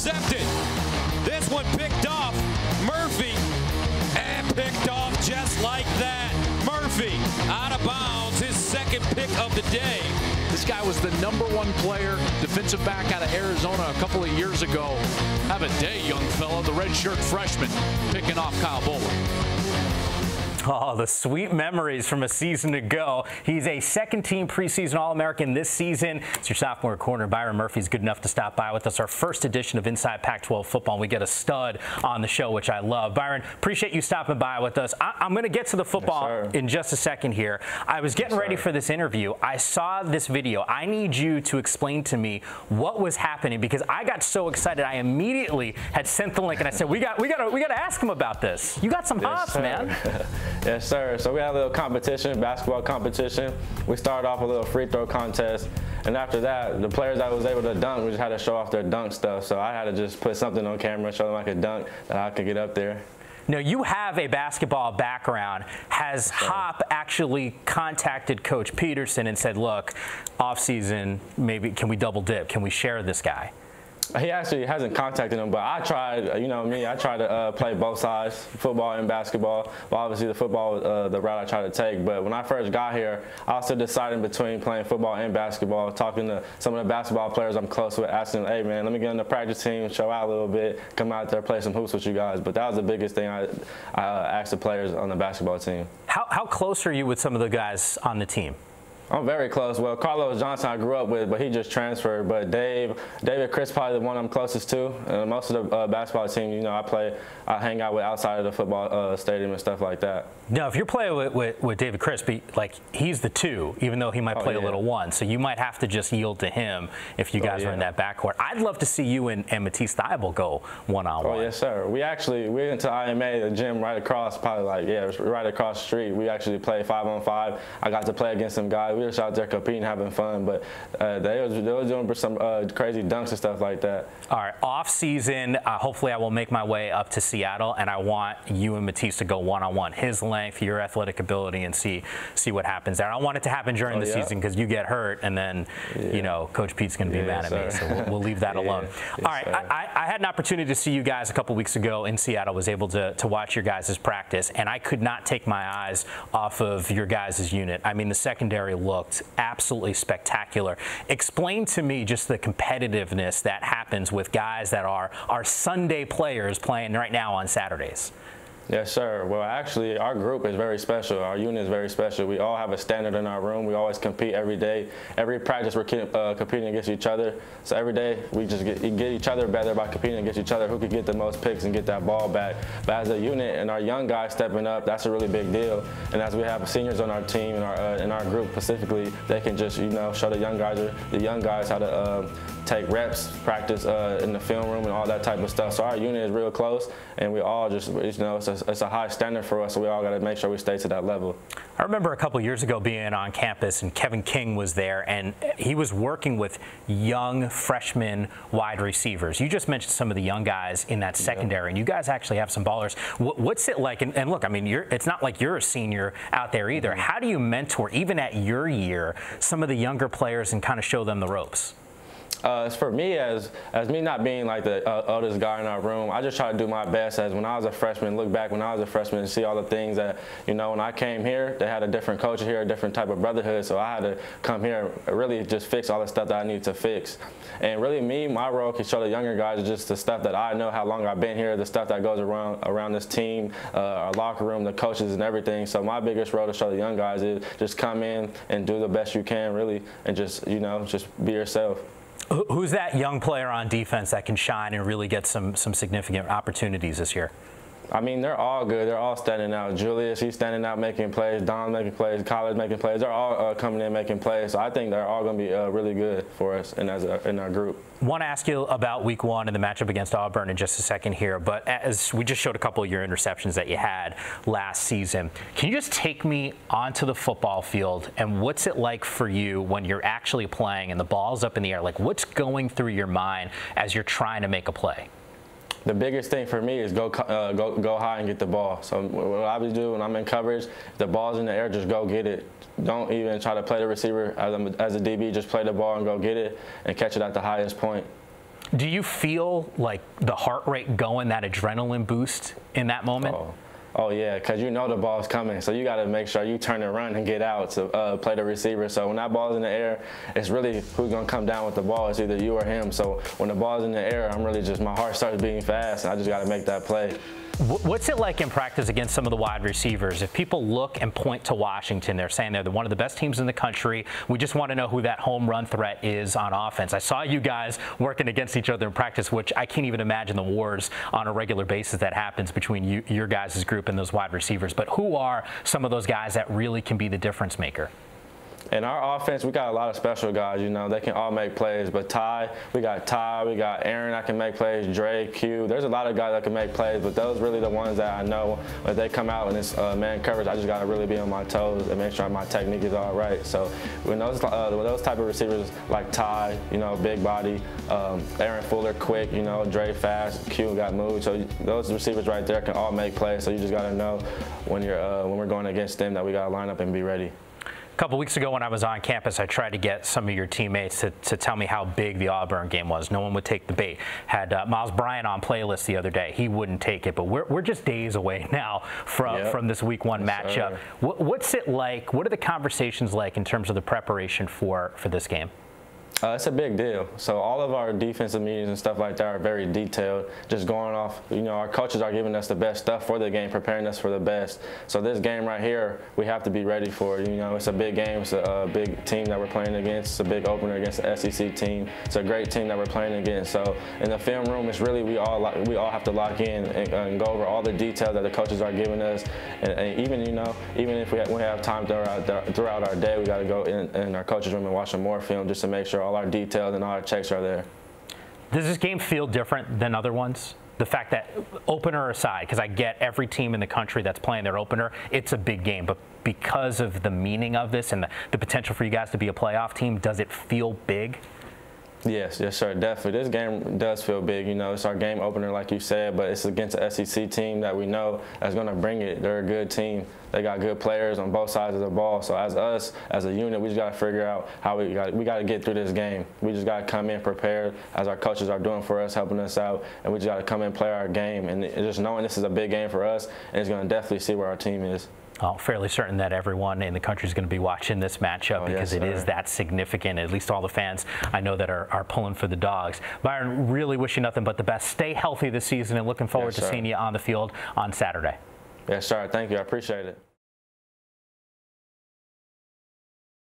intercepted. This one picked off Murphy and picked off just like that. Murphy out of bounds, his second pick of the day. This guy was the #1 player, defensive back out of Arizona a couple of years ago. Have a day, young fella, the redshirt freshman picking off Kyle Bowler. Oh, the sweet memories from a season ago. He's a second-team preseason All-American this season. It's your sophomore corner. Byron Murphy's good enough to stop by with us. Our first edition of Inside Pac-12 Football. And we get a stud on the show, which I love. Byron, appreciate you stopping by with us. I'm going to get to the football in just a second here. I was getting ready for this interview. I saw this video. I need you to explain to me what was happening because I got so excited. I immediately had sent the link and I said, we got to ask him about this. You got some hops, man. Yes, sir. So we had a little competition, basketball competition. We started off a little free throw contest. And after that, the players that was able to dunk, we just had to show off their dunk stuff. So I had to just put something on camera, show them I could dunk, that I could get up there. Now, you have a basketball background. Has Hop actually contacted Coach Peterson and said, look, off season, maybe can we double dip? Can we share this guy? He actually hasn't contacted him, but I tried, you know me, I tried to play both sides, football and basketball. Well, obviously the football was the route I tried to take, but when I first got here, I was still deciding between playing football and basketball, talking to some of the basketball players I'm close with, asking them, hey man, let me get on the practice team, show out a little bit, come out there, play some hoops with you guys. But that was the biggest thing I asked the players on the basketball team. How close are you with some of the guys on the team? I'm very close. Well, Carlos Johnson I grew up with, but he just transferred. But David Chris probably the one I'm closest to. Most of the basketball team, you know, I hang out with outside of the football stadium and stuff like that. Now, if you're playing with David Crispy, like he's the 2, even though he might play a little 1, so you might have to just yield to him if you guys are in that backcourt. I'd love to see you and Matisse Thybulle go one-on-one. Oh yes, sir. We went to IMA, the gym right across, right across the street. We actually played 5-on-5. I got to play against some guys. We were just out there competing, having fun, but they was doing some crazy dunks and stuff like that. All right, off season, hopefully I will make my way up to Seattle, and I want you and Matisse to go one-on-one. His length, your athletic ability, and see what happens there. I don't want it to happen during the season because you get hurt, and then you know Coach Pete's going to be mad at me, so we'll leave that alone. All right, I had an opportunity to see you guys a couple weeks ago in Seattle. Was able to watch your guys' practice, and I could not take my eyes off of your guys' unit. I mean, the secondary looked absolutely spectacular. Explain to me just the competitiveness that happens with guys that are Sunday players playing right now on Saturdays. Yes, sir. Well, actually, our group is very special. Our unit is very special. We all have a standard in our room. We always compete every day. Every practice, we're competing against each other. So every day, we just get each other better by competing against each other. Who could get the most picks and get that ball back? But as a unit and our young guys stepping up, that's a really big deal. And as we have seniors on our team and in our group specifically, they can just show the young guys how to take reps, practice in the film room and all that type of stuff. So our unit is real close, and we all just it's a high standard for us, so we all got to make sure we stay to that level. I remember a couple years ago being on campus, and Kevin King was there, and he was working with young freshman wide receivers. You just mentioned some of the young guys in that secondary, and you guys actually have some ballers. What's it like? And look, I mean, it's not like you're a senior out there either. How do you mentor, even at your year, some of the younger players and kind of show them the ropes? As for me, as me not being like the oldest guy in our room, I just try to do my best. As when I was a freshman, look back when I was a freshman and see all the things that, when I came here, they had a different culture here, a different type of brotherhood. So I had to come here and really just fix all the stuff that I need to fix. And really my role can show the younger guys just the stuff that I know, how long I've been here, the stuff that goes around this team, our locker room, the coaches and everything. So my biggest role to show the young guys is just come in and do the best you can, really, and just, just be yourself. Who's that young player on defense that can shine and really get some significant opportunities this year? I mean, they're all good. They're all standing out. Julius, he's standing out making plays. Don making plays. College making plays. They're all coming in making plays. So I think they're all going to be really good for us in our group. I want to ask you about week 1 and the matchup against Auburn in just a second here. But as we just showed a couple of your interceptions that you had last season, can you just take me onto the football field and what's it like for you when you're actually playing and the ball's up in the air? Like, what's going through your mind as you're trying to make a play? The biggest thing for me is go high and get the ball. So what I would do when I'm in coverage, if the ball's in the air, just go get it. Don't even try to play the receiver as a DB. Just play the ball and go get it and catch it at the highest point. Do you feel like the heart rate going, that adrenaline boost in that moment? Oh yeah, because you know the ball's coming, so you got to make sure you turn and run and get out to play the receiver. So when that ball's in the air, it's really who's going to come down with the ball. It's either you or him. So when the ball's in the air, I'm really just, my heart starts beating fast, and I just got to make that play. What's it like in practice against some of the wide receivers? If people look and point to Washington, they're saying they're one of the best teams in the country. We just want to know who that home run threat is on offense. I saw you guys working against each other in practice, which I can't even imagine the wars on a regular basis that happens between your guys' group and those wide receivers. But who are some of those guys that really can be the difference maker? In our offense, we got a lot of special guys, you know, they can all make plays. But we got Aaron that can make plays, Dre, Q. There's a lot of guys that can make plays, but those really the ones that I know when they come out in this man coverage, I just got to really be on my toes and make sure my technique is all right. So when those type of receivers like Ty, you know, big body, Aaron Fuller quick, you know, Dre fast, Q got moved. So those receivers right there can all make plays. So you just got to know when we're going against them that we got to line up and be ready. A couple weeks ago when I was on campus, I tried to get some of your teammates to tell me how big the Auburn game was. No one would take the bait. Had Miles Bryant on playlist the other day. He wouldn't take it, but we're just days away now from this week 1 matchup. What's it like? What are the conversations like in terms of the preparation for this game? It's a big deal. So all of our defensive meetings and stuff like that are very detailed. Just going off, you know, our coaches are giving us the best stuff for the game, preparing us for the best. So this game right here, we have to be ready for it. You know, it's a big game. It's a big team that we're playing against. It's a big opener against the SEC team. It's a great team that we're playing against. So in the film room, it's really we all have to lock in and go over all the details that the coaches are giving us. And even, you know, even if we have time throughout our day, we got to go in our coaches' room and watch some more film just to make sure all our details and all our checks are there. Does this game feel different than other ones? The fact that, opener aside, because I get every team in the country that's playing their opener, it's a big game, but because of the meaning of this and the potential for you guys to be a playoff team, does it feel big? Yes, sir, definitely. This game does feel big. You know, it's our game opener, like you said, but it's against an SEC team that we know is going to bring it. They're a good team. They got good players on both sides of the ball. So as a unit, we just got to figure out how we got to get through this game. We just got to come in prepared, as our coaches are doing for us, helping us out, and we just got to come in and play our game. And just knowing this is a big game for us, and it's going to definitely see where our team is. Oh, fairly certain that everyone in the country is going to be watching this matchup because it is that significant. At least all the fans I know that are pulling for the Dogs. Byron, really wish you nothing but the best. Stay healthy this season and looking forward to seeing you on the field on Saturday. Yes, sir. Thank you. I appreciate it.